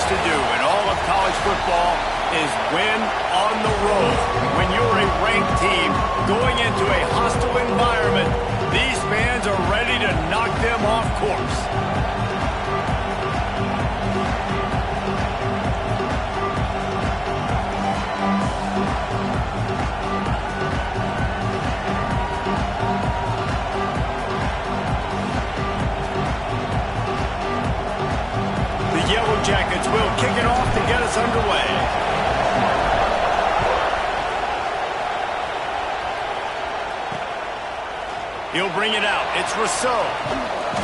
wants to do in all of college football is win on the road. When you're a ranked team going into a hostile environment, these fans are ready to knock them off course. Yellow Jackets will kick it off to get us underway. He'll bring it out. It's Rousseau.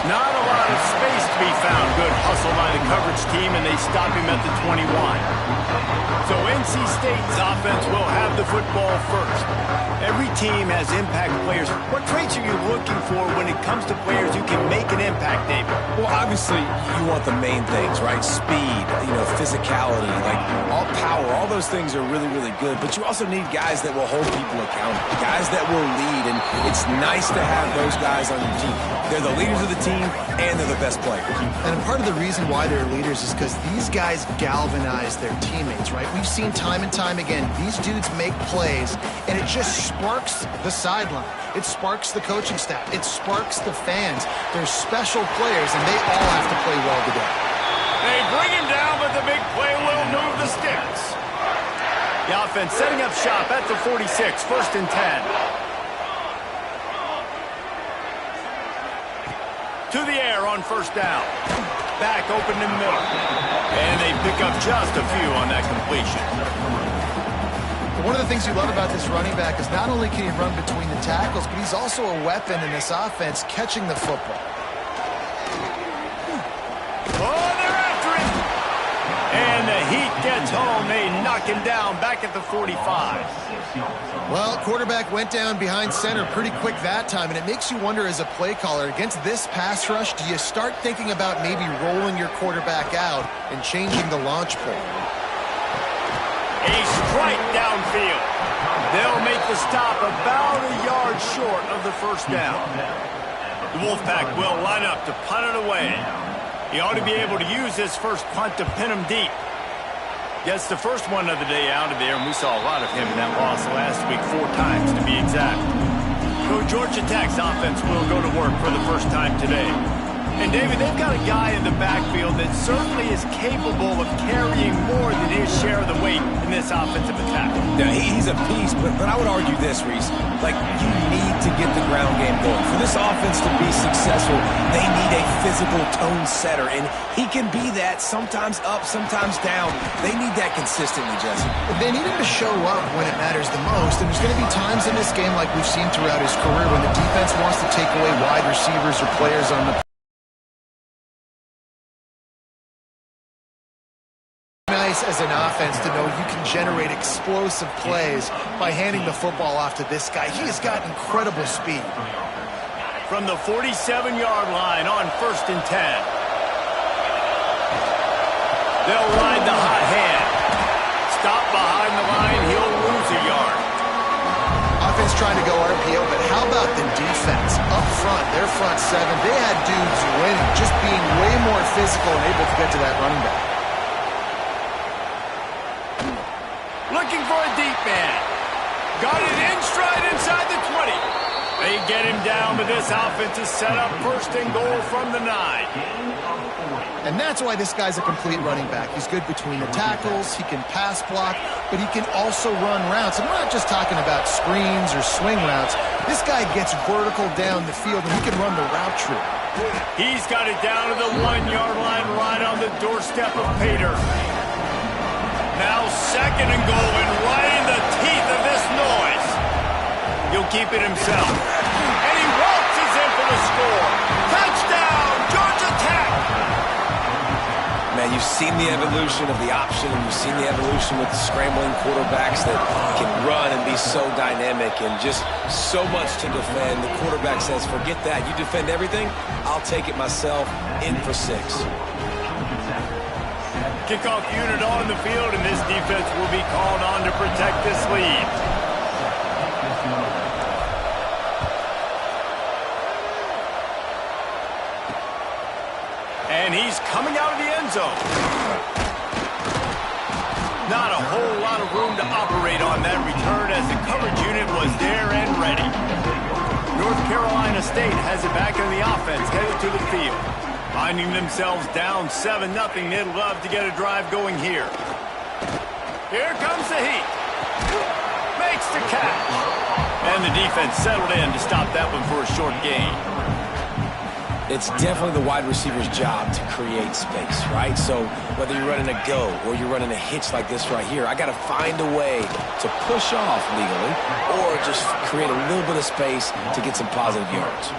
Not a lot of space to be found. Good hustle by the coverage team, and they stop him at the 21. So NC State's offense will have the football first. Every team has impact players. What traits are you looking for when it comes to players who can make an impact, David? Well, obviously, you want the main things, right? Speed, physicality, like all power. All those things are really, really good. But you also need guys that will hold people accountable, guys that will lead. And it's nice to have those guys on your team. They're the leaders of the team, and they're the best players. And part of the reason why they're leaders is because these guys galvanize their teammates, right? We've seen time and time again, these dudes make plays, and it just sparks the sideline. It sparks the coaching staff. It sparks the fans. They're special players, and they all have to play well together. They bring him down, but the big play will move the sticks. The offense setting up shop at the 46, 1st and 10. To the air on 1st down. Back open to Miller. And they pick up just a few on that completion. One of the things you love about this running back is not only can he run between the tackles, but he's also a weapon in this offense catching the football. Oh, they're after him. And the heat gets home. They knock him down back at the 45. Well, quarterback went down behind center pretty quick that time, and it makes you wonder as a play caller, against this pass rush, do you start thinking about maybe rolling your quarterback out and changing the launch point? A strike downfield. They'll make the stop about a yard short of the 1st down. The Wolfpack will line up to punt it away. He ought to be able to use his first punt to pin him deep. Gets the first one of the day out of there, and we saw a lot of him in that loss last week, 4 times to be exact. So Georgia Tech's offense will go to work for the first time today. And, David, they've got a guy in the backfield that certainly is capable of carrying more than his share of the weight in this offensive attack. Now, he's a piece, but I would argue this, Reese. Like, you need to get the ground game going. For this offense to be successful, they need a physical tone setter, and he can be that, sometimes up, sometimes down. They need that consistently, Jesse. They need him to show up when it matters the most, and there's going to be times in this game like we've seen throughout his career when the defense wants to take away wide receivers or players on the as an offense to know you can generate explosive plays by handing the football off to this guy. He has got incredible speed. From the 47-yard line on 1st and 10. They'll ride the hot hand. Stop behind the line. He'll lose a yard. Offense trying to go RPO, but how about the defense up front? Their front 7, they had dudes winning, just being way more physical and able to get to that running back. Looking for a deep man. Got it in stride inside the 20. They get him down, but this offense is set up 1st and goal from the 9. And that's why this guy's a complete running back. He's good between the tackles, he can pass block, but he can also run routes. And we're not just talking about screens or swing routes. This guy gets vertical down the field, and he can run the route tree. He's got it down to the 1-yard line right on the doorstep of Pater. Now 2nd and goal, and right in the teeth of this noise. He'll keep it himself. And he waltzes in for the score. Touchdown, Georgia Tech! Man, you've seen the evolution of the option, and you've seen the evolution with the scrambling quarterbacks that can run and be so dynamic and just so much to defend. The quarterback says, forget that. You defend everything, I'll take it myself. In for 6. Kickoff unit on the field, and this defense will be called on to protect this lead. And he's coming out of the end zone. Not a whole lot of room to operate on that return as the coverage unit was there and ready. North Carolina State has it back in the offense, headed to the field. Finding themselves down 7-0, they'd love to get a drive going here. Here comes the heat. Makes the catch. And the defense settled in to stop that one for a short gain. It's definitely the wide receiver's job to create space, right? So whether you're running a go or you're running a hitch like this right here, I got to find a way to push off legally or just create a little bit of space to get some positive yards.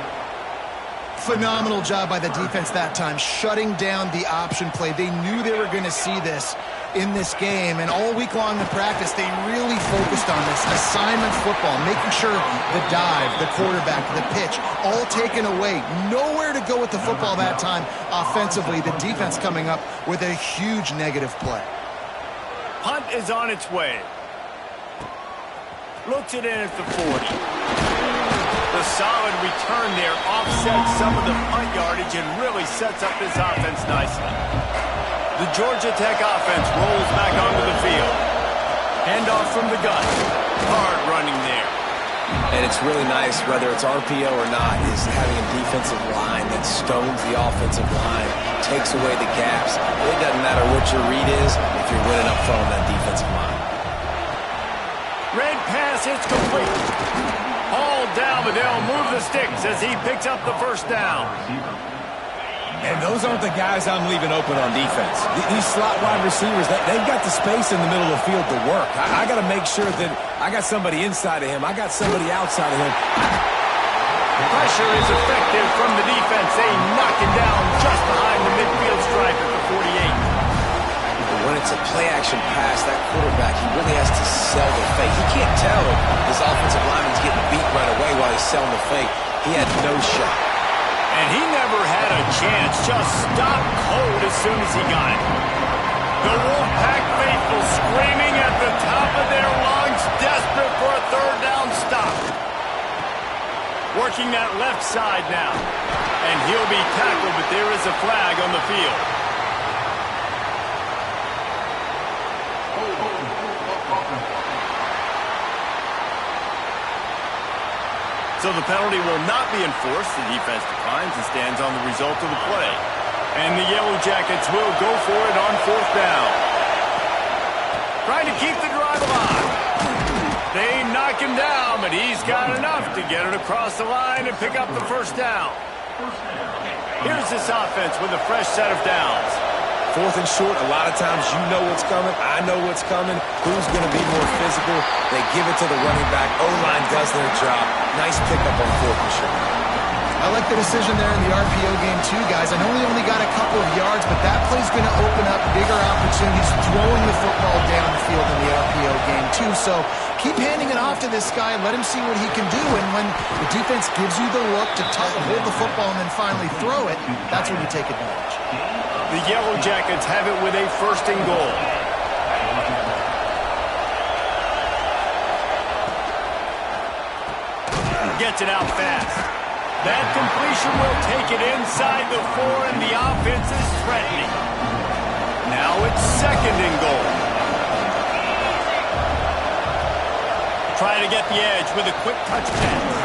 Phenomenal job by the defense that time, shutting down the option play. They knew they were going to see this in this game, and all week long in practice, they really focused on this assignment football, making sure the dive, the quarterback, the pitch, all taken away. Nowhere to go with the football that time offensively. The defense coming up with a huge negative play. Punt is on its way. Looks it in at the 40. The solid return there offsets some of the punt yardage and really sets up this offense nicely. The Georgia Tech offense rolls back onto the field. Handoff from the gun. Hard running there. And it's really nice, whether it's RPO or not, is having a defensive line that stones the offensive line, takes away the gaps. It doesn't matter what your read is if you're winning up front on that defensive line. Red pass, it's complete. Hauled down, but they'll move the sticks as he picks up the first down. And those aren't the guys I'm leaving open on defense. These slot wide receivers, they've got the space in the middle of the field to work. I got to make sure that I got somebody inside of him. I got somebody outside of him. Pressure is effective from the defense. They knock him down just behind the midfield stripe at the 48. But when it's a play-action pass, that quarterback, he really has to sell the fake. He can't tell if his offensive lineman's getting beat right away while he's selling the fake. He had no shot. And he never had a chance, just stopped cold as soon as he got it. The Wolfpack faithful screaming at the top of their lungs, desperate for a third down stop. Working that left side now. And he'll be tackled, but there is a flag on the field. So the penalty will not be enforced. The defense declines and stands on the result of the play. And the Yellow Jackets will go for it on fourth down. Trying to keep the drive alive. They knock him down, but he's got enough to get it across the line and pick up the first down. Here's this offense with a fresh set of downs. Fourth and short, a lot of times you know what's coming. I know what's coming. Who's going to be more physical? They give it to the running back. O-line does their job. Nice pickup on fourth and short. I like the decision there in the RPO game too, guys. I know we only got a couple of yards, but that play's going to open up bigger opportunities throwing the football down the field in the RPO game too. So keep handing it off to this guy. Let him see what he can do. And when the defense gives you the look to hold the football and then finally throw it, that's when you take advantage. The Yellow Jackets have it with a first and goal. Gets it out fast. That completion will take it inside the 4, and the offense is threatening. Now it's second and goal. Trying to get the edge with a quick touch pass.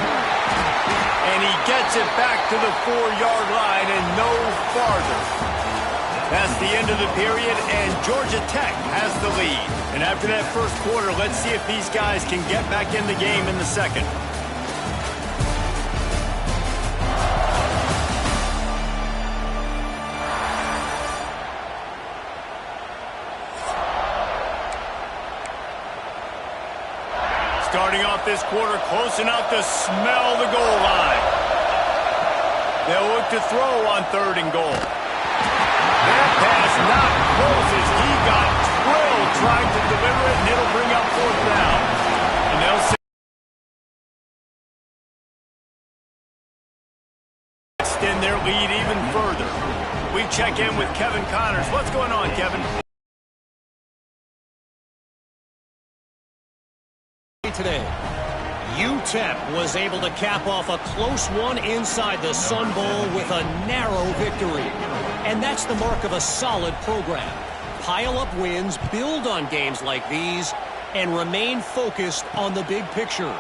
And he gets it back to the 4-yard line and no farther. That's the end of the period, and Georgia Tech has the lead. And after that first quarter, let's see if these guys can get back in the game in the second. Starting off this quarter, close enough to smell the goal line. They'll look to throw on third and goal. That pass not close as he got drilled trying to deliver it, and it'll bring up fourth down. And they'll extend their lead even further. We check in with Kevin Connors. What's going on, Kevin? Today, UTEP was able to cap off a close one inside the Sun Bowl with a narrow victory. And that's the mark of a solid program. pile up wins, build on games like these, and remain focused on the big picture.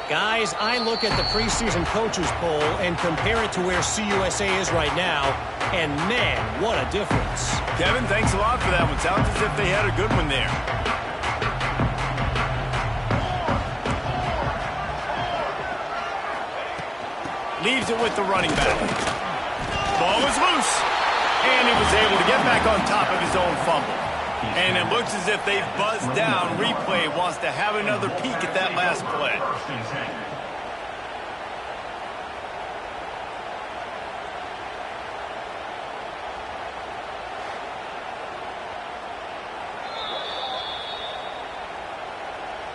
Guys, I look at the preseason coaches poll and compare it to where CUSA is right now, and man, what a difference. Kevin, thanks a lot for that one. Sounds as if they had a good one there. Leaves it with the running back. Ball was loose. And he was able to get back on top of his own fumble. And it looks as if they've buzzed down. Replay wants to have another peek at that last play.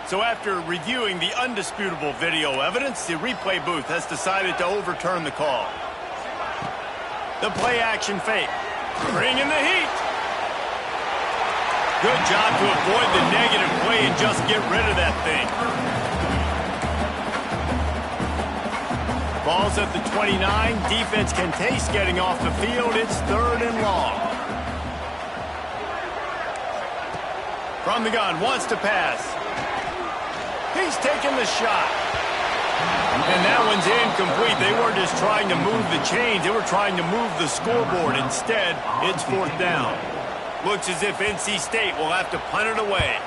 So after reviewing the undisputable video evidence, the replay booth has decided to overturn the call. The play action fake. Bring in the heat. Good job to avoid the negative play and just get rid of that thing. Ball's at the 29. Defense can taste getting off the field. It's 3rd and long. From the gun, wants to pass. He's taking the shot. And that one's incomplete. They weren't just trying to move the chains. They were trying to move the scoreboard. Instead, it's 4th down. Looks as if NC State will have to punt it away.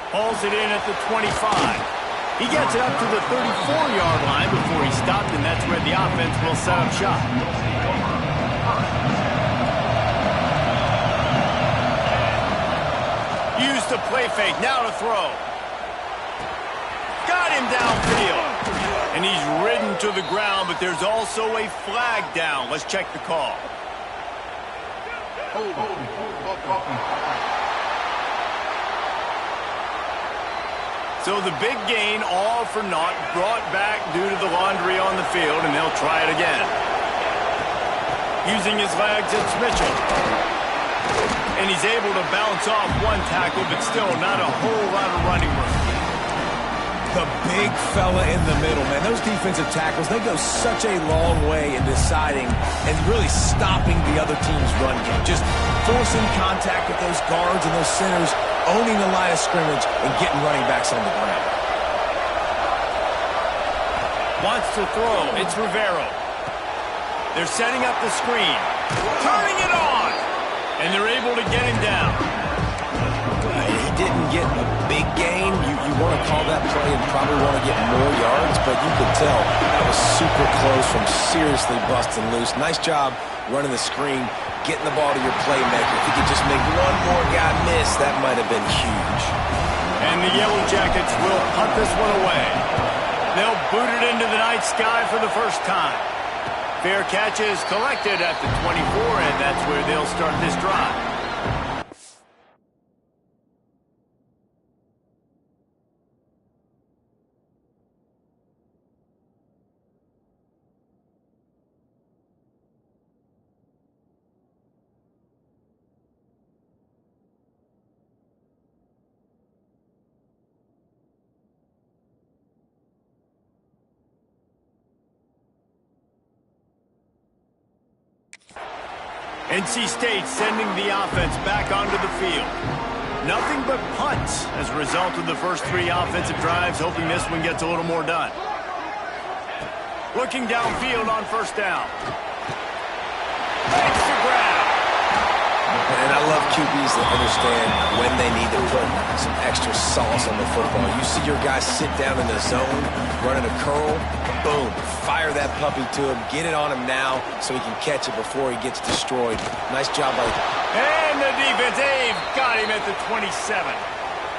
Hauls it in at the 25. He gets it up to the 34-yard line before he stopped, and that's where the offense will set up shop. Use the play fake, now to throw. Got him downfield. And he's ridden to the ground, but there's also a flag down. Let's check the call. So the big gain, all for naught, brought back due to the laundry on the field, and they'll try it again. Using his legs, it's Mitchell. And he's able to bounce off one tackle, but still not a whole lot of running room. The big fella in the middle, man. Those defensive tackles, they go such a long way in deciding and really stopping the other team's run game. Just forcing contact with those guards and those centers, owning the line of scrimmage, and getting running backs on the ground. Wants to throw. It's Rivero. They're setting up the screen. Turning it on. And they're able to get him down. He didn't get a big gain. You want to call that play and probably want to get more yards, but you could tell that was super close from seriously busting loose. Nice job running the screen, getting the ball to your playmaker. If you could just make one more guy miss, that might have been huge. And the Yellow Jackets will punt this one away. They'll boot it into the night sky for the first time. Fair catch is collected at the 24, and that's where they'll start this drive. NC State sending the offense back onto the field. Nothing but punts as a result of the first 3 offensive drives, hoping this one gets a little more done. Looking downfield on 1st down. Makes the grab. And I love QBs that understand when they need to put some extra sauce on the football. You see your guys sit down in the zone, running a curl, boom, fire that puppy to him, get it on him now so he can catch it before he gets destroyed. Nice job by... And the defense, they've got him at the 27.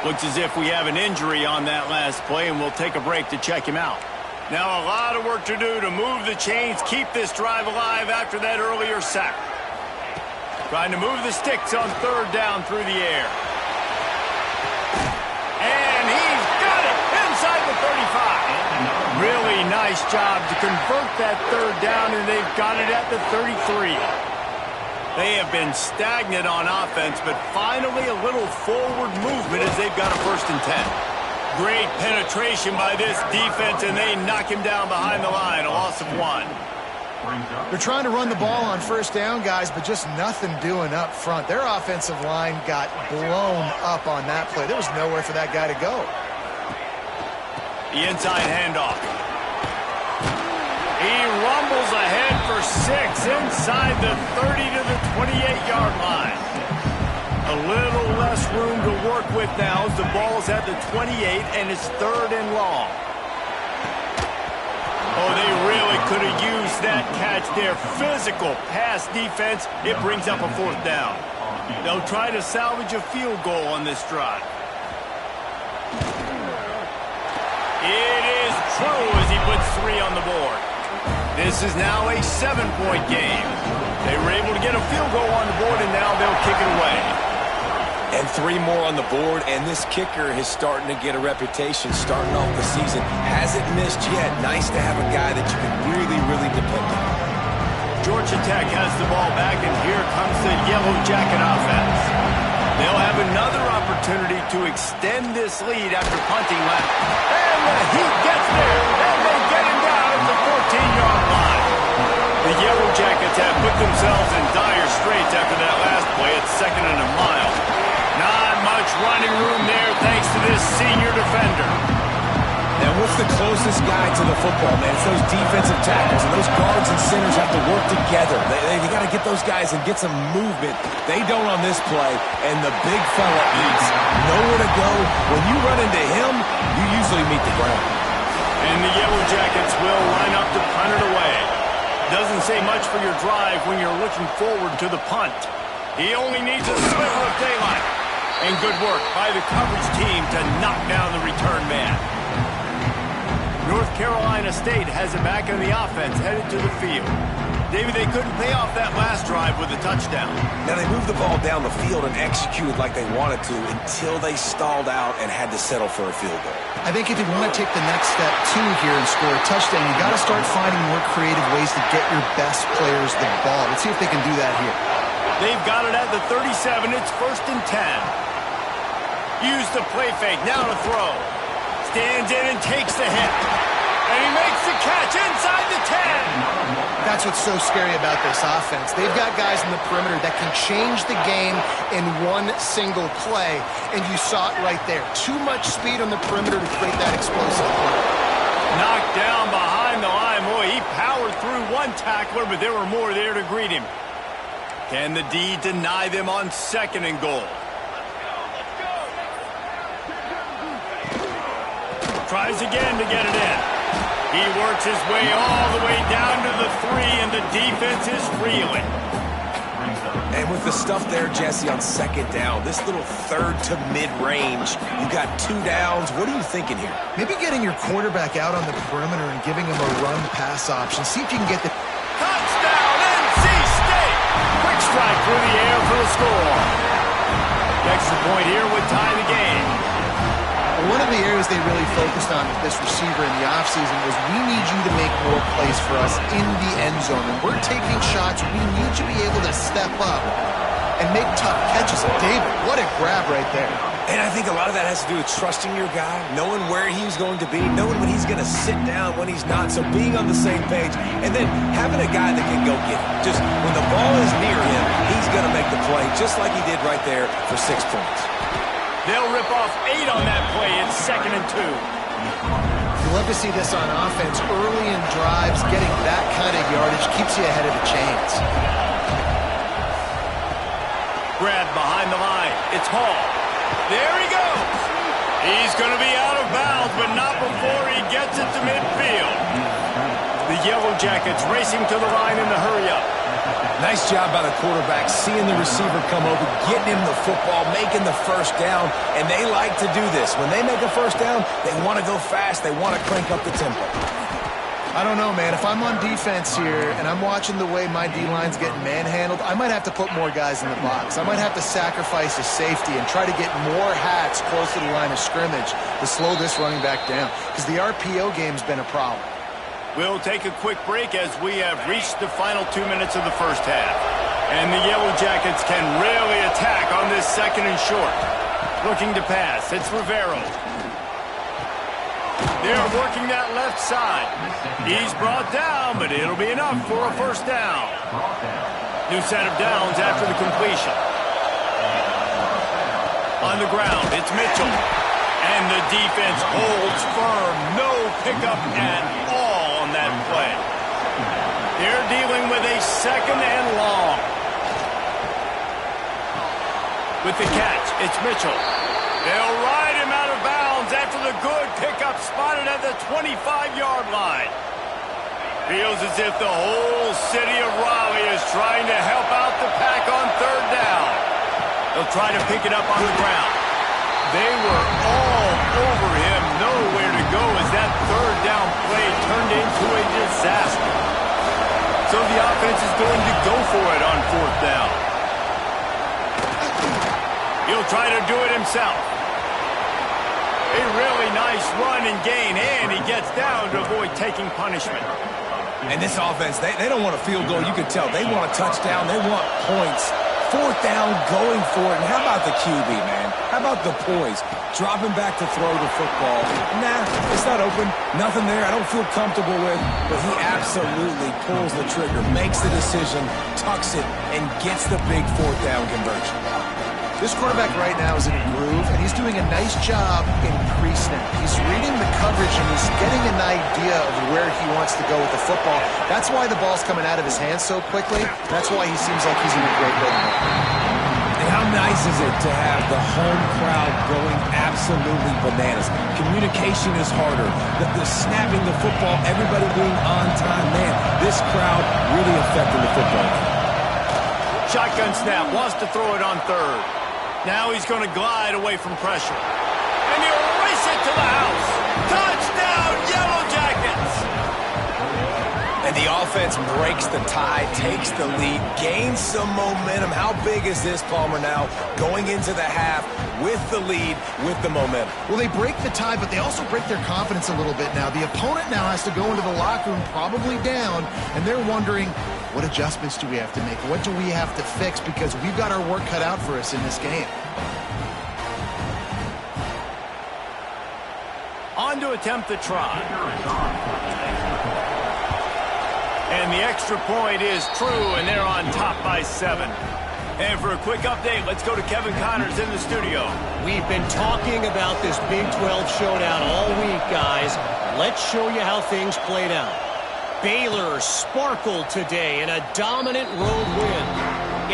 Looks as if we have an injury on that last play, and we'll take a break to check him out. Now a lot of work to do to move the chains, keep this drive alive after that earlier sack. Trying to move the sticks on 3rd down through the air. And he's got it inside the 35. Really nice job to convert that 3rd down, and they've got it at the 33. They have been stagnant on offense, but finally a little forward movement as they've got a 1st and 10. Great penetration by this defense, and they knock him down behind the line, a loss of 1. They're trying to run the ball on first down, guys, but just nothing doing up front. Their offensive line got blown up on that play. There was nowhere for that guy to go. The inside handoff. He rumbles ahead for 6 inside the 30 to the 28-yard line. A little less room to work with now as the ball's at the 28 and it's 3rd and long. Oh, they really could have used that catch there. Physical pass defense. It brings up a 4th down. They'll try to salvage a field goal on this drive. It is true as he puts 3 on the board. This is now a 7-point game. They were able to get a field goal on the board, and now they'll kick it away. And 3 more on the board, and this kicker is starting to get a reputation starting off the season. Hasn't missed yet. Nice to have a guy that you can really, really depend on. Georgia Tech has the ball back, and here comes the Yellow Jacket offense. They'll have another opportunity to extend this lead after punting left. And the Heat gets there, and they get him down at the 14-yard line. The Yellow Jackets have put themselves in dire straits after that last play. It's 2nd and a mile. Not much running room there thanks to this senior defender. Now, what's the closest guy to the football, man? It's those defensive tackles, and those guards and centers have to work together. They got to get those guys and get some movement. They don't on this play, and the big fella eats. Nowhere to go. When you run into him, you usually meet the ground. And the Yellow Jackets will line up to punt it away. Doesn't say much for your drive when you're looking forward to the punt. He only needs a sliver of daylight. And good work by the coverage team to knock down the return man. North Carolina State has it back in the offense, headed to the field. David, they couldn't pay off that last drive with a touchdown. Now, they moved the ball down the field and executed like they wanted to until they stalled out and had to settle for a field goal. I think if you want to take the next step, too, here and score a touchdown, you got to start finding more creative ways to get your best players the ball. Let's see if they can do that here. They've got it at the 37. It's 1st and 10. Use the play fake. Now to throw. Stands in and takes the hit. And he makes the catch inside the 10. That's what's so scary about this offense. They've got guys in the perimeter that can change the game in one single play. And you saw it right there. Too much speed on the perimeter to create that explosive play. Knocked down behind the line. Boy, he powered through one tackler, but there were more there to greet him. Can the D deny them on 2nd and goal? Tries again to get it in. He works his way all the way down to the 3, and the defense is reeling. And with the stuff there, Jesse, on 2nd down, this little 3rd to mid-range, you got 2 downs. What are you thinking here? Maybe getting your quarterback out on the perimeter and giving him a run-pass option. See if you can get the... Touchdown, NC State! Quick strike through the air for the score. The extra point here would tie the game. One of the areas they really focused on with this receiver in the offseason was we need you to make more plays for us in the end zone. When we're taking shots, we need you to be able to step up and make tough catches. David, what a grab right there. And I think a lot of that has to do with trusting your guy, knowing where he's going to be, knowing when he's going to sit down, when he's not. So being on the same page, and then having a guy that can go get it. Just when the ball is near him, he's going to make the play, just like he did right there for 6 points. They'll rip off 8 on that play. It's 2nd and 2. You love to see this on offense. Early in drives, getting that kind of yardage keeps you ahead of the chains. Grab behind the line. It's Hall. There he goes. He's going to be out of bounds, but not before he gets it to midfield. The Yellow Jackets racing to the line in the hurry-up. Nice job by the quarterback, seeing the receiver come over, getting him the football, making the 1st down, and they like to do this. When they make a 1st down, they want to go fast. They want to crank up the tempo. I don't know, man. If I'm on defense here and I'm watching the way my D-line's getting manhandled, I might have to put more guys in the box. I might have to sacrifice a safety and try to get more hats close to the line of scrimmage to slow this running back down, because the RPO game's been a problem. We'll take a quick break as we have reached the final 2 minutes of the 1st half. And the Yellow Jackets can really attack on this 2nd and short. Looking to pass. It's Rivero. They're working that left side. He's brought down, but it'll be enough for a first down. New set of downs after the completion. On the ground, it's Mitchell. And the defense holds firm. No pickup at all on that play. They're dealing with a second and long. With the catch, it's Mitchell. They'll ride him out of bounds after the good pickup spotted at the 25-yard line. Feels as if the whole city of Raleigh is trying to help out the Pack on third down. They'll try to pick it up on the ground. They were all over him, nowhere to go as that third down play turned into a disaster. So the offense is going to go for it on fourth down. He'll try to do it himself. A really nice run and gain, and he gets down to avoid taking punishment. And this offense, they don't want a field goal. You can tell they want a touchdown. They want points. Fourth down, going for it. And how about the QB, man? How about the poise? Dropping back to throw the football. Nah, it's not open. Nothing there I don't feel comfortable with. But he absolutely pulls the trigger, makes the decision, tucks it, and gets the big fourth down conversion. This quarterback right now is in a groove, and he's doing a nice job in pre-snap. He's reading the coverage, and he's getting an idea of where he wants to go with the football. That's why the ball's coming out of his hands so quickly. That's why he seems like he's in a great rhythm. And how nice is it to have the home crowd going absolutely bananas? Communication is harder. The snapping the football, everybody being on time. Man, this crowd really affecting the football game. Shotgun snap, wants to throw it on third. Now he's going to glide away from pressure. And he'll race it to the house. Touchdown, Yellow Jackets! And the offense breaks the tie, takes the lead, gains some momentum. How big is this, Palmer, now? Going into the half with the lead, with the momentum. Well, they break the tie, but they also break their confidence a little bit now. The opponent now has to go into the locker room probably down, and they're wondering, what adjustments do we have to make? What do we have to fix? Because we've got our work cut out for us in this game. On to attempt the try. And the extra point is true, and they're on top by 7. And for a quick update, let's go to Kevin Connors in the studio. We've been talking about this Big 12 showdown all week, guys. Let's show you how things played out. Baylor sparkled today in a dominant road win.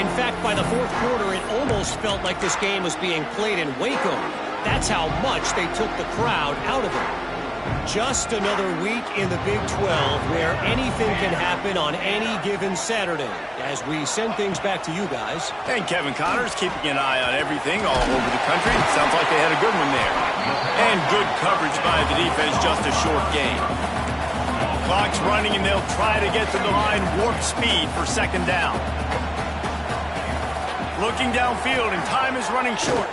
In fact, by the fourth quarter, it almost felt like this game was being played in Waco. That's how much they took the crowd out of it. Just another week in the Big 12 where anything can happen on any given Saturday. As we send things back to you guys. And Kevin Connors keeping an eye on everything all over the country. Sounds like they had a good one there. And good coverage by the defense, just a short game. Clock's running, and they'll try to get to the line warp speed for second down. Looking downfield, and time is running short.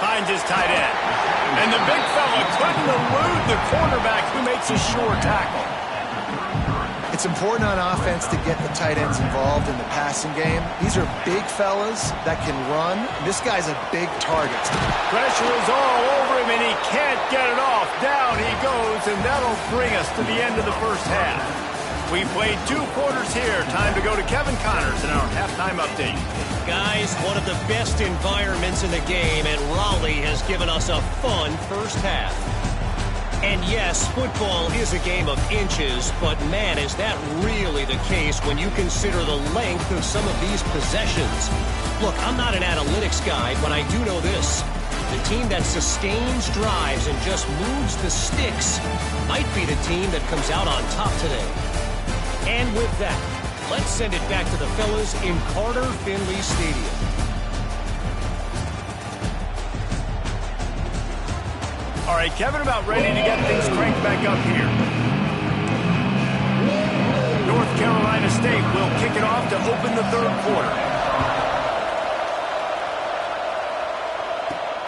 Finds his tight end. And the big fella couldn't elude the cornerback who makes a sure tackle. It's important on offense to get the tight ends involved in the passing game. These are big fellas that can run. This guy's a big target. Pressure is all over him, and he can't get it off. Down he goes, and that'll bring us to the end of the first half. We played 2 quarters here. Time to go to Kevin Connors in our halftime update. Guys, one of the best environments in the game, and Raleigh has given us a fun first half. And yes, football is a game of inches, but man, is that really the case when you consider the length of some of these possessions. Look, I'm not an analytics guy, but I do know this. The team that sustains drives and just moves the sticks might be the team that comes out on top today. And with that, let's send it back to the fellas in Carter Finley Stadium. All right, Kevin, about ready to get things cranked back up here. North Carolina State will kick it off to open the third quarter.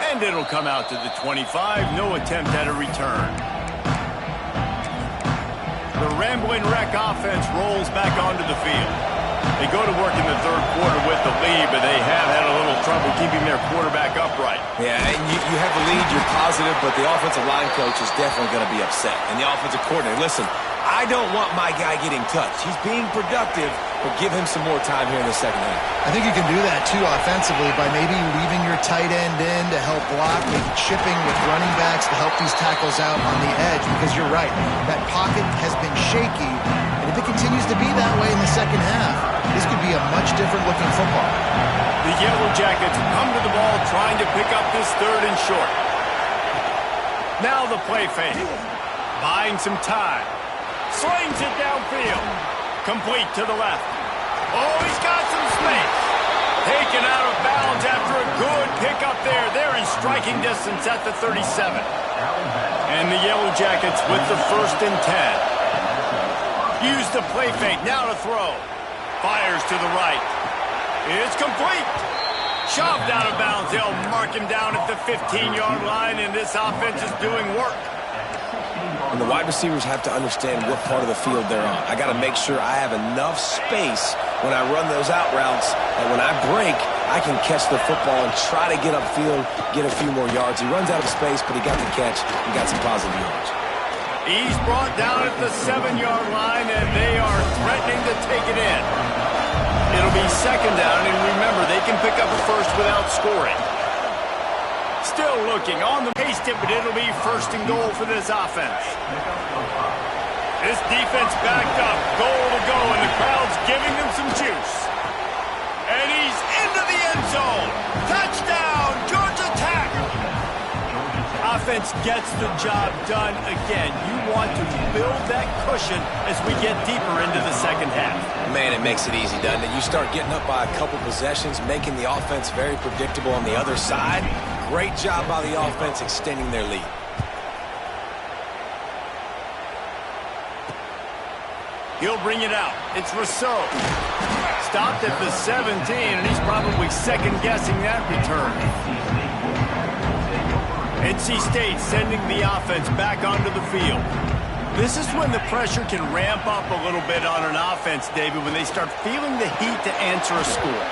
And it'll come out to the 25. No attempt at a return. The Ramblin' Wreck offense rolls back onto the field. They go to work in the third quarter with the lead, but they have had a little trouble keeping their quarterback upright. Yeah, and you have the lead, you're positive, but the offensive line coach is definitely going to be upset. And the offensive coordinator, listen, I don't want my guy getting touched. He's being productive, but give him some more time here in the second half. I think you can do that, too, offensively, by maybe leaving your tight end in to help block, maybe chipping with running backs to help these tackles out on the edge, because you're right. That pocket has been shaky, and if it continues to be that way in the second half, this could be a much different-looking football. The Yellow Jackets come to the ball trying to pick up this third and short. Now the play fake. Buying some time. Slings it downfield. Complete to the left. Oh, he's got some space. Taken out of bounds after a good pickup there. They're in striking distance at the 37. And the Yellow Jackets with the 1st and 10. Use the play fake. Now to throw. Fires to the right. It's complete. Shoved out of bounds. They'll mark him down at the 15-yard line, and this offense is doing work. And the wide receivers have to understand what part of the field they're on. I got to make sure I have enough space when I run those out routes that when I break, I can catch the football and try to get upfield, get a few more yards. He runs out of space, but he got the catch and got some positive yards. He's brought down at the 7-yard line, and they are threatening to take it in. It'll be second down, and remember, they can pick up a first without scoring. Still looking on the pace tip, but it'll be 1st and goal for this offense. This defense backed up, goal to go, and the crowd's giving them some juice. And he's into the end zone. Touchdown, Georgia Tech! Offense gets the job done again. You want to build that cushion as we get deeper into the second half. Man, it makes it easy, doesn't it? You start getting up by a couple possessions, making the offense very predictable on the other side. Great job by the offense extending their lead. He'll bring it out. It's Rousseau. Stopped at the 17, and he's probably second-guessing that return. NC State sending the offense back onto the field. This is when the pressure can ramp up a little bit on an offense, David, when they start feeling the heat to answer a score.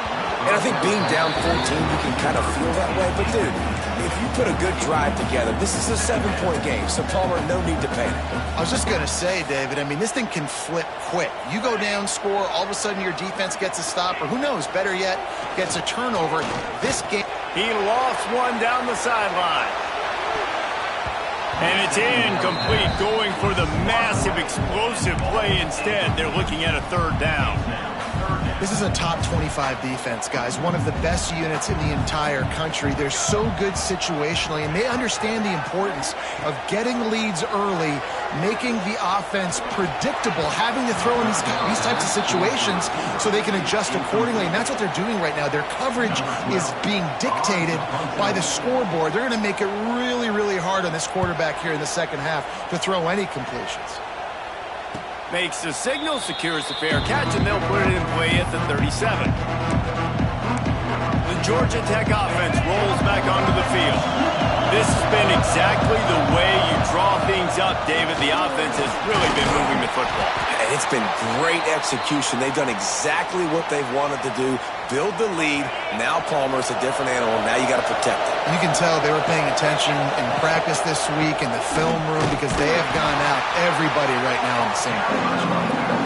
And I think being down 14, you can kind of feel that way. But, dude, if you put a good drive together, this is a 7-point game, so Palmer, no need to panic. I was just going to say, David, I mean, this thing can flip quick. You go down, score, all of a sudden your defense gets a stop, or who knows, better yet, gets a turnover. This game... He lost one down the sideline. And it's incomplete, going for the massive, explosive play instead. They're looking at a 3rd down. This is a top 25 defense, guys. One of the best units in the entire country. They're so good situationally, and they understand the importance of getting leads early, making the offense predictable, having to throw in these types of situations so they can adjust accordingly. And that's what they're doing right now. Their coverage is being dictated by the scoreboard. They're going to make it really, really hard on this quarterback here in the second half to throw any completions. Makes the signal, secures the fair catch, and they'll put it in play at the 37. The Georgia Tech offense rolls back onto the field. This has been exactly the way you draw things up, David. The offense has really been moving the football. And it's been great execution. They've done exactly what they've wanted to do. Build the lead. Now Palmer's a different animal. Now you got to protect it. You can tell they were paying attention in practice this week in the film room because they have gone out, everybody right now on the same page.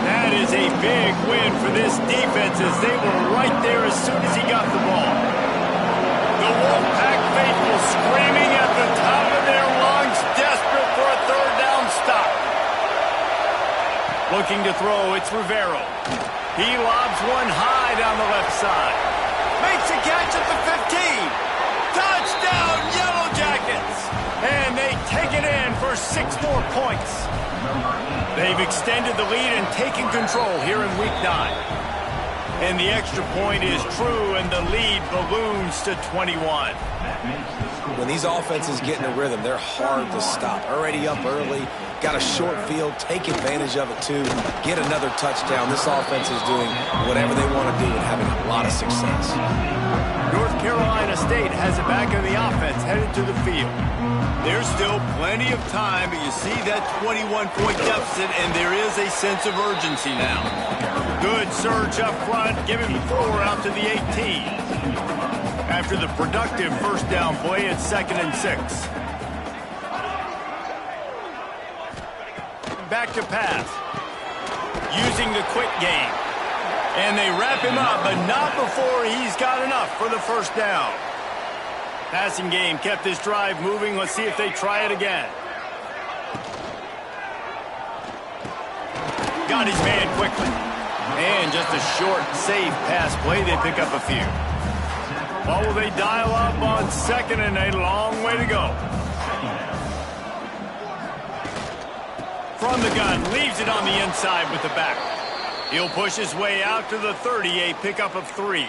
That is a big win for this defense as they were right there as soon as he got the ball. The Wolfpack faithful screaming at the top of their lungs, desperate for a 3rd down stop. Looking to throw, it's Rivero. He lobs one high down the left side. Makes a catch at the 15. Touchdown, Yellow Jackets! And they take it in for 6 more points. They've extended the lead and taken control here in Week 9. And the extra point is true, and the lead balloons to 21. When these offenses get in a rhythm, they're hard to stop. Already up early, got a short field, take advantage of it too, get another touchdown. This offense is doing whatever they want to do and having a lot of success. North Carolina State has it back on the offense, headed to the field. There's still plenty of time, but you see that 21-point deficit, and there is a sense of urgency now. Good surge up front, giving 4 out to the 18. After the productive first down play, it's 2nd and 6. Back to pass. Using the quick game. And they wrap him up, but not before he's got enough for the first down. Passing game kept this drive moving. Let's see if they try it again. Got his man quickly. And just a short, safe pass play. They pick up a few. Well, will they dial up on 2nd and a long way to go? From the gun, leaves it on the inside with the back. He'll push his way out to the 30, a pickup of 3.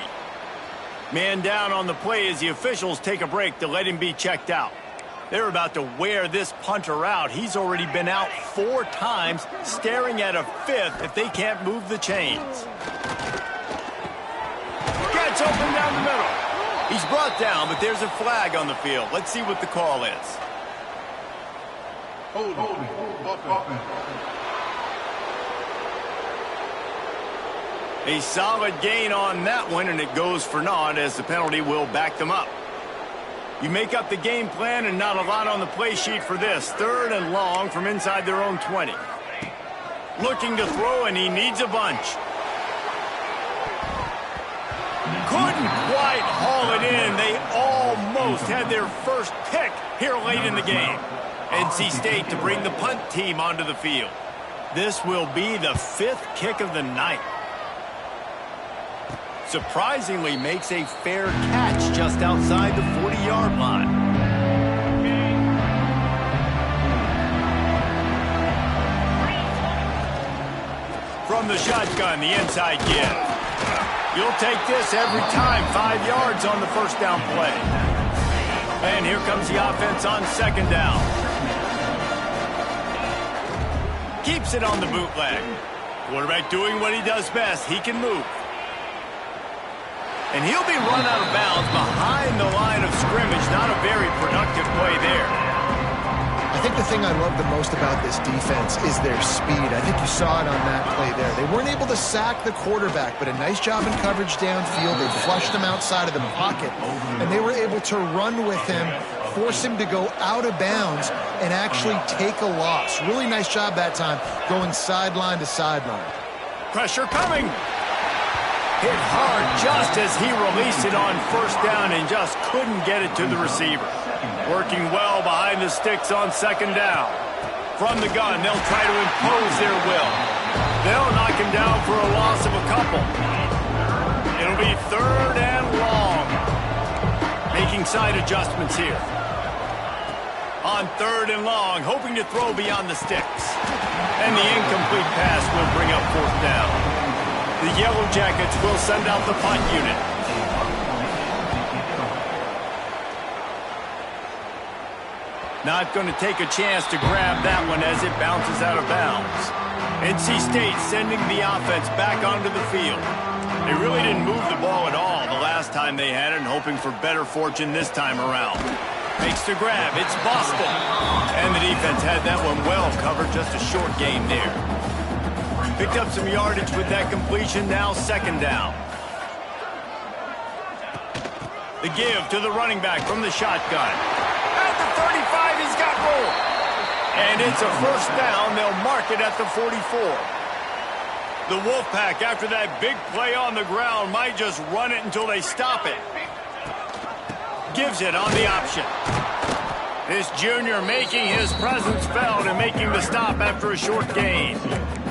Man down on the play as the officials take a break to let him be checked out. They're about to wear this punter out. He's already been out 4 times, staring at a 5th if they can't move the chains. Gets open down the middle. He's brought down, but there's a flag on the field. Let's see what the call is. A solid gain on that one, and it goes for naught as the penalty will back them up. You make up the game plan and not a lot on the play sheet for this. 3rd and long from inside their own 20. Looking to throw, and he needs a bunch. Couldn't quite haul it in. They almost had their first pick here late in the game. NC State to bring the punt team onto the field. This will be the 5th kick of the night. Surprisingly makes a fair catch just outside the 40-yard line. From the shotgun, the inside give. You'll take this every time. 5 yards on the first down play. And here comes the offense on 2nd down. Keeps it on the bootleg. Quarterback doing what he does best. He can move. And he'll be run out of bounds behind the line of scrimmage. Not a very productive play there. I think the thing I love the most about this defense is their speed. I think you saw it on that play there. They weren't able to sack the quarterback, but a nice job in coverage downfield. They flushed him outside of the pocket, and they were able to run with him, force him to go out of bounds, and actually take a loss. Really nice job that time, going sideline to sideline. Pressure coming. Hit hard just as he released it on first down and just couldn't get it to the receiver. Working well behind the sticks on 2nd down. From the gun, they'll try to impose their will. They'll knock him down for a loss of a couple. It'll be 3rd and long. Making side adjustments here. On 3rd and long, hoping to throw beyond the sticks. And the incomplete pass will bring up 4th down. The Yellow Jackets will send out the punt unit. Not going to take a chance to grab that one as it bounces out of bounds. NC State sending the offense back onto the field. They really didn't move the ball at all the last time they had it, and hoping for better fortune this time around. Makes the grab. It's Boston. And the defense had that one well covered. Just a short game there. Picked up some yardage with that completion. Now 2nd down. The give to the running back from the shotgun. At the 35, he's got room. And it's a first down. They'll mark it at the 44. The Wolfpack, after that big play on the ground, might just run it until they stop it. Gives it on the option. This junior making his presence felt and making the stop after a short gain.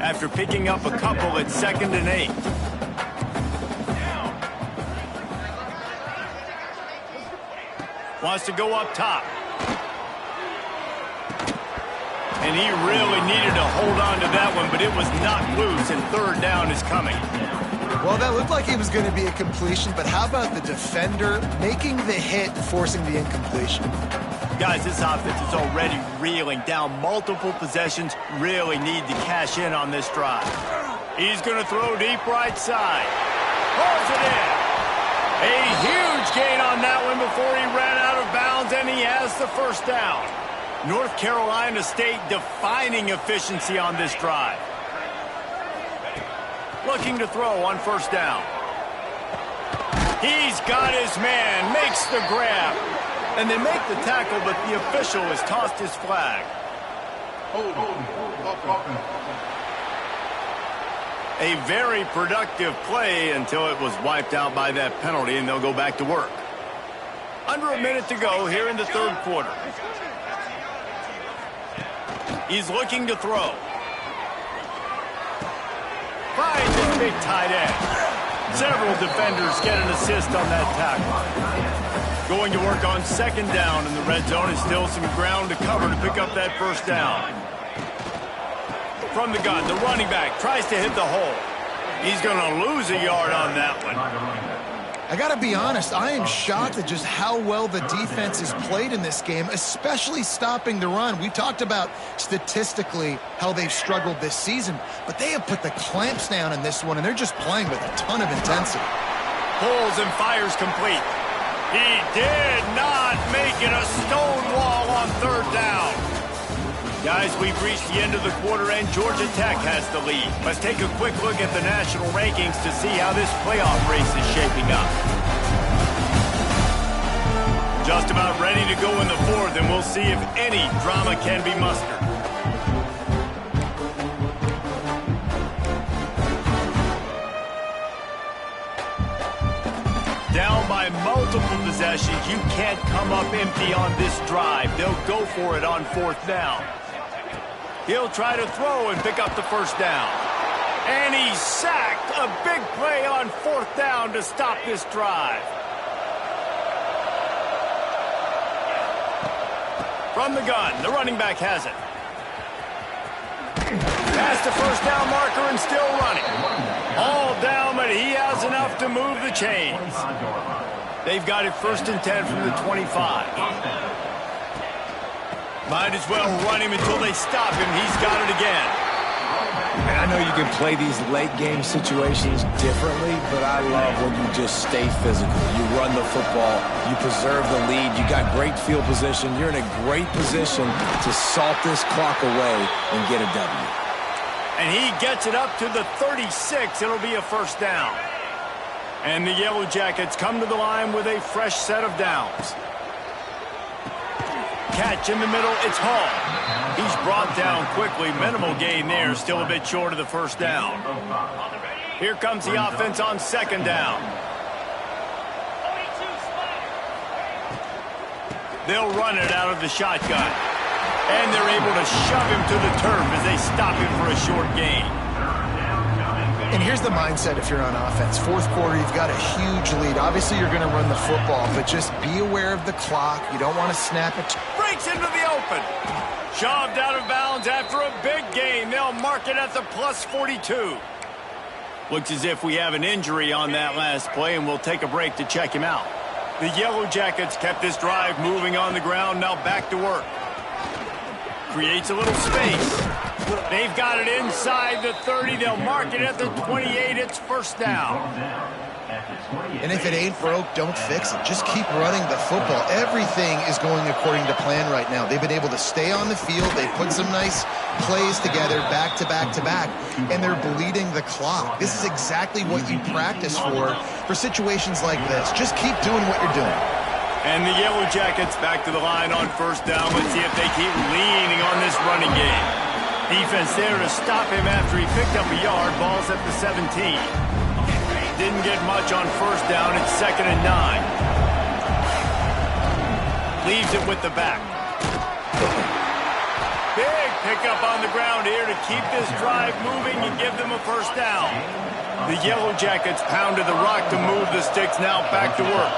After picking up a couple at 2nd and 8. Wants to go up top. And he really needed to hold on to that one, but it was not loose, and 3rd down is coming. Well, that looked like it was going to be a completion, but how about the defender making the hit, forcing the incompletion? Guys, this offense is already reeling down multiple possessions. Really need to cash in on this drive. He's going to throw deep right side. Pulls it in. A huge gain on that one before he ran out of bounds, and he has the first down. North Carolina State defining efficiency on this drive. looking to throw on first down. He's got his man, makes the grab. And they make the tackle, but the official has tossed his flag. A very productive play until it was wiped out by that penalty, and they'll go back to work. Under a minute to go here in the third quarter. He's looking to throw. Finds his big tight end. Several defenders get an assist on that tackle. Going to work on second down in the red zone, and still some ground to cover to pick up that first down. From the gun, the running back tries to hit the hole. He's going to lose a yard on that one. I got to be honest, I am shocked at just how well the defense has played in this game, especially stopping the run. We talked about statistically how they've struggled this season, but they have put the clamps down in this one, and they're just playing with a ton of intensity. Pulls and fires complete. He did not make it a stone wall on third down. Guys, we've reached the end of the quarter, and Georgia Tech has the lead. Let's take a quick look at the national rankings to see how this playoff race is shaping up. Just about ready to go in the fourth, and we'll see if any drama can be mustered. Down by multiple possessions, you can't come up empty on this drive. They'll go for it on fourth down. He'll try to throw and pick up the first down. And he's sacked. A big play on fourth down to stop this drive. From the gun, the running back has it. Past the first down marker and still running. All down, but he has enough to move the chains. They've got it 1st and 10 from the 25. Might as well run him until they stop him. He's got it again. And I know you can play these late game situations differently, but I love when you just stay physical. You run the football, you preserve the lead, you got great field position. You're in a great position to salt this clock away and get a W. And he gets it up to the 36. It'll be a first down. And the Yellow Jackets come to the line with a fresh set of downs. Catch in the middle, it's Hall. He's brought down quickly. Minimal gain there, still a bit short of the first down. Here comes the offense on second down. They'll run it out of the shotgun. And they're able to shove him to the turf as they stop him for a short gain. And here's the mindset if you're on offense. Fourth quarter, you've got a huge lead. Obviously, you're going to run the football, but just be aware of the clock. You don't want to snap it. Breaks into the open. Shoved out of bounds after a big gain. They'll mark it at the plus 42. Looks as if we have an injury on that last play, and we'll take a break to check him out. The Yellow Jackets kept this drive moving on the ground. Now back to work. Creates a little space. They've got it inside the 30. They'll mark it at the 28. It's first down. And if it ain't broke, don't fix it. Just keep running the football. Everything is going according to plan right now. They've been able to stay on the field. They put some nice plays together back to back to back, and they're bleeding the clock. This is exactly what you practice for situations like this. Just keep doing what you're doing. And the Yellow Jackets back to the line on first down. Let's see if they keep leaning on this running game. Defense there to stop him after he picked up a yard. Ball's at the 17. Didn't get much on first down. It's 2nd and 9. Leaves it with the back. Big pickup on the ground here to keep this drive moving and give them a first down. The Yellow Jackets pounded the rock to move the sticks. Now back to work.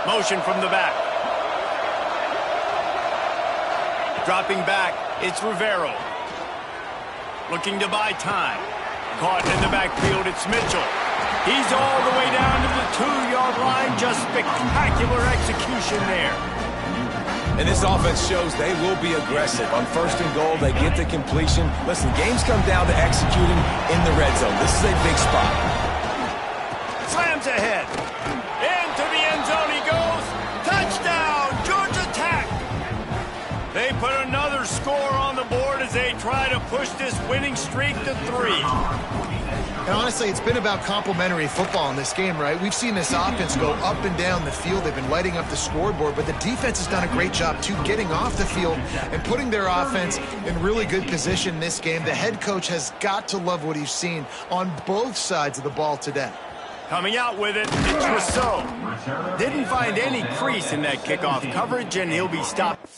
Motion from the back. Dropping back, it's Rivero. Looking to buy time. Caught in the backfield, it's Mitchell. He's all the way down to the 2-yard line. Just spectacular execution there. And this offense shows they will be aggressive. On 1st and goal, they get the completion. Listen, games come down to executing in the red zone. This is a big spot. Slams ahead. Into the end zone he goes. Touchdown, Georgia Tech. They put another score on the board as they try to push this winning streak to 3. And honestly, it's been about complementary football in this game, right? We've seen this offense go up and down the field. They've been lighting up the scoreboard, but the defense has done a great job, too, getting off the field and putting their offense in really good position in this game. The head coach has got to love what he's seen on both sides of the ball today. Coming out with it, it's Rousseau. Didn't find any crease in that kickoff coverage, and he'll be stopped.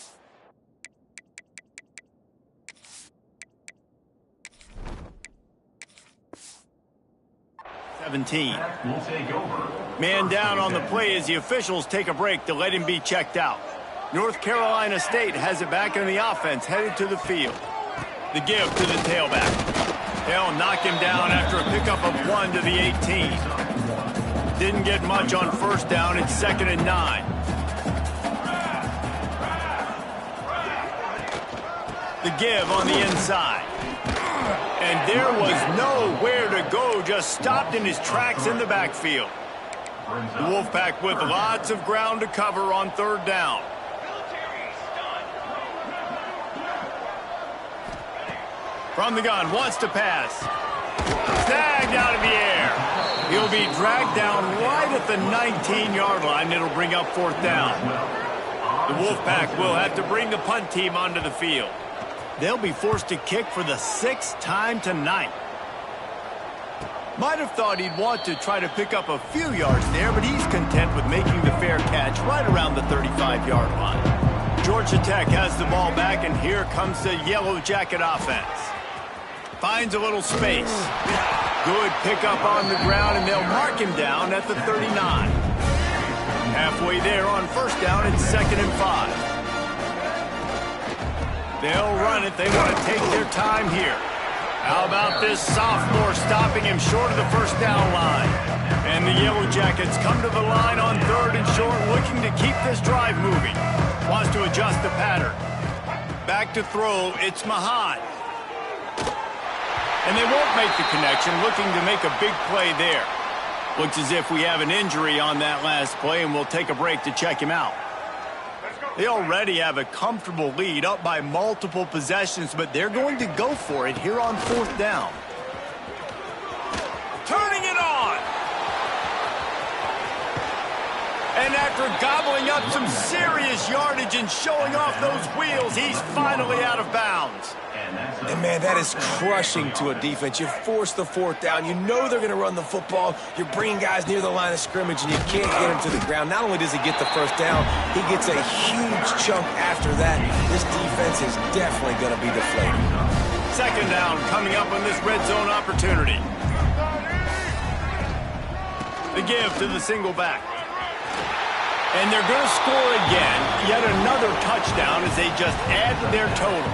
Man down on the play as the officials take a break to let him be checked out. North Carolina State has it back in the offense, headed to the field. The give to the tailback. They'll knock him down after a pickup of 1 to the 18. Didn't get much on first down. It's 2nd and 9. The give on the inside. And there was nowhere to go, just stopped in his tracks in the backfield. The Wolfpack with lots of ground to cover on 3rd down. From the gun, wants to pass. Snagged out of the air. He'll be dragged down right at the 19-yard line. It'll bring up 4th down. The Wolfpack will have to bring the punt team onto the field. They'll be forced to kick for the 6th time tonight. Might have thought he'd want to try to pick up a few yards there, but he's content with making the fair catch right around the 35-yard line. Georgia Tech has the ball back, and here comes the Yellow Jacket offense. Finds a little space. Good pickup on the ground, and they'll mark him down at the 39. Halfway there on 1st down, it's 2nd and 5. They'll run it. They want to take their time here. How about this sophomore stopping him short of the 1st down line? And the Yellow Jackets come to the line on 3rd and short, looking to keep this drive moving. Wants to adjust the pattern. Back to throw, it's Mahan. And they won't make the connection, looking to make a big play there. Looks as if we have an injury on that last play, and we'll take a break to check him out. They already have a comfortable lead, up by multiple possessions, but they're going to go for it here on 4th down. Turning it on! And after gobbling up some serious yardage and showing off those wheels, he's finally out of bounds. And, man, that is crushing to a defense. You force the 4th down. You know they're going to run the football. You're bringing guys near the line of scrimmage, and you can't get him to the ground. Not only does he get the 1st down, he gets a huge chunk after that. This defense is definitely going to be deflated. 2nd down coming up on this red zone opportunity. The give to the single back. And they're going to score again. Yet another touchdown as they just add to their total.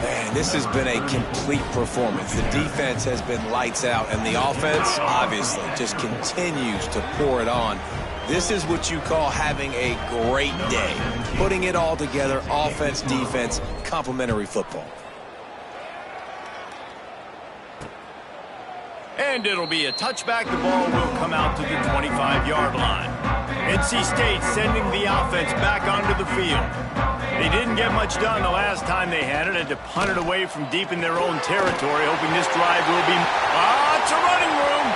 Man, this has been a complete performance. The defense has been lights out, and the offense, obviously, just continues to pour it on. This is what you call having a great day. Putting it all together, offense, defense, complementary football. And it'll be a touchback. The ball will come out to the 25-yard line. NC State sending the offense back onto the field. They didn't get much done the last time they had it. Had to punt it away from deep in their own territory, hoping this drive will be lots of running room.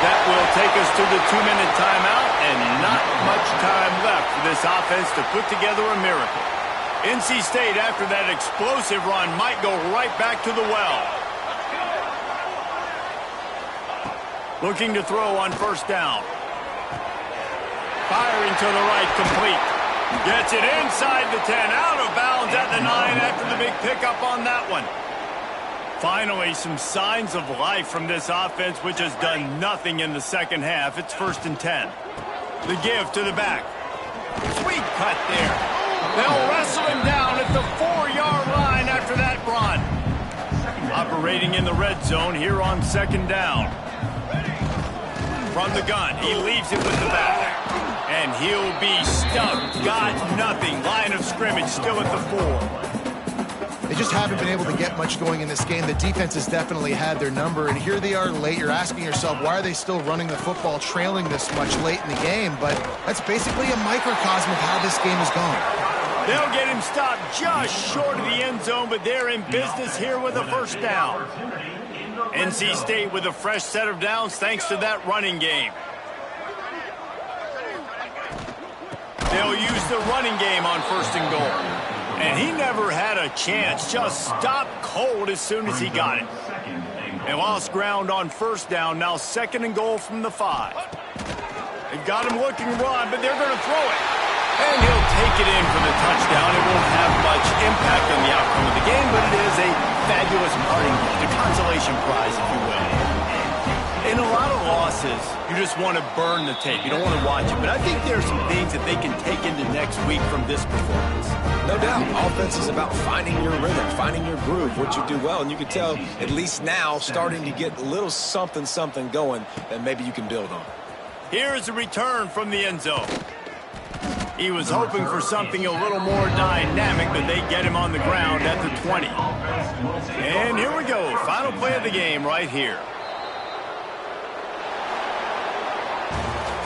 That will take us to the 2-minute timeout, and not much time left for this offense to put together a miracle. NC State, after that explosive run, might go right back to the well. Looking to throw on 1st down. Firing to the right, complete. Gets it inside the 10, out of bounds at the 9 after the big pickup on that one. Finally, some signs of life from this offense, which has done nothing in the 2nd half. It's 1st and 10. The give to the back. Sweet cut there. They'll wrestle him down at the 4-yard line after that run. Operating in the red zone here on 2nd down. From the gun, he leaves it with the back. And he'll be stuck. Got nothing. Line of scrimmage still at the 4. They just haven't been able to get much going in this game. The defense has definitely had their number, and here they are late. You're asking yourself, why are they still running the football, trailing this much late in the game? But that's basically a microcosm of how this game has gone. They'll get him stopped just short of the end zone, but they're in business here with a 1st down. NC State with a fresh set of downs thanks to that running game. They'll use the running game on 1st and goal. And he never had a chance. Just stopped cold as soon as he got it. They lost ground on 1st down. Now 2nd and goal from the 5. They've got him looking run, but they're going to throw it. And he'll take it in for the touchdown. It won't have much impact on the outcome of the game, but it is a fabulous parting gift, a consolation prize, if you will. In a lot of losses, you just want to burn the tape. You don't want to watch it. But I think there are some things that they can take into next week from this performance. No doubt. Offense is about finding your rhythm, finding your groove, what you do well. And you can tell, at least now, starting to get a little something going that maybe you can build on. Here's a return from the end zone. He was hoping for something a little more dynamic, but they get him on the ground at the 20. And here we go. Final play of the game right here.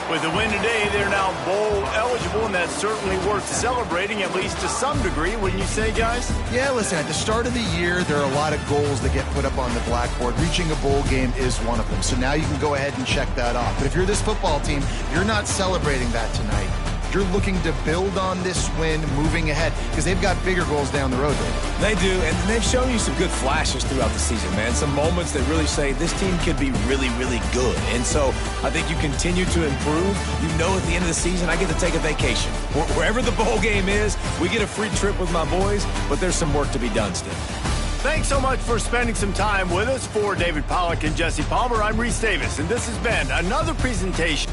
With the win today, they're now bowl eligible, and that's certainly worth celebrating, at least to some degree, wouldn't you say, guys? Yeah, listen, at the start of the year, there are a lot of goals that get put up on the blackboard. Reaching a bowl game is one of them. So now you can go ahead and check that off. But if you're this football team, you're not celebrating that tonight. You're looking to build on this win moving ahead because they've got bigger goals down the road. They do, and they've shown you some good flashes throughout the season, man. Some moments that really say this team could be really, really good. And so I think you continue to improve. You know at the end of the season, I get to take a vacation. Wherever the bowl game is, we get a free trip with my boys, but there's some work to be done still. Thanks so much for spending some time with us. For David Pollack and Jesse Palmer, I'm Reese Davis, and this has been another presentation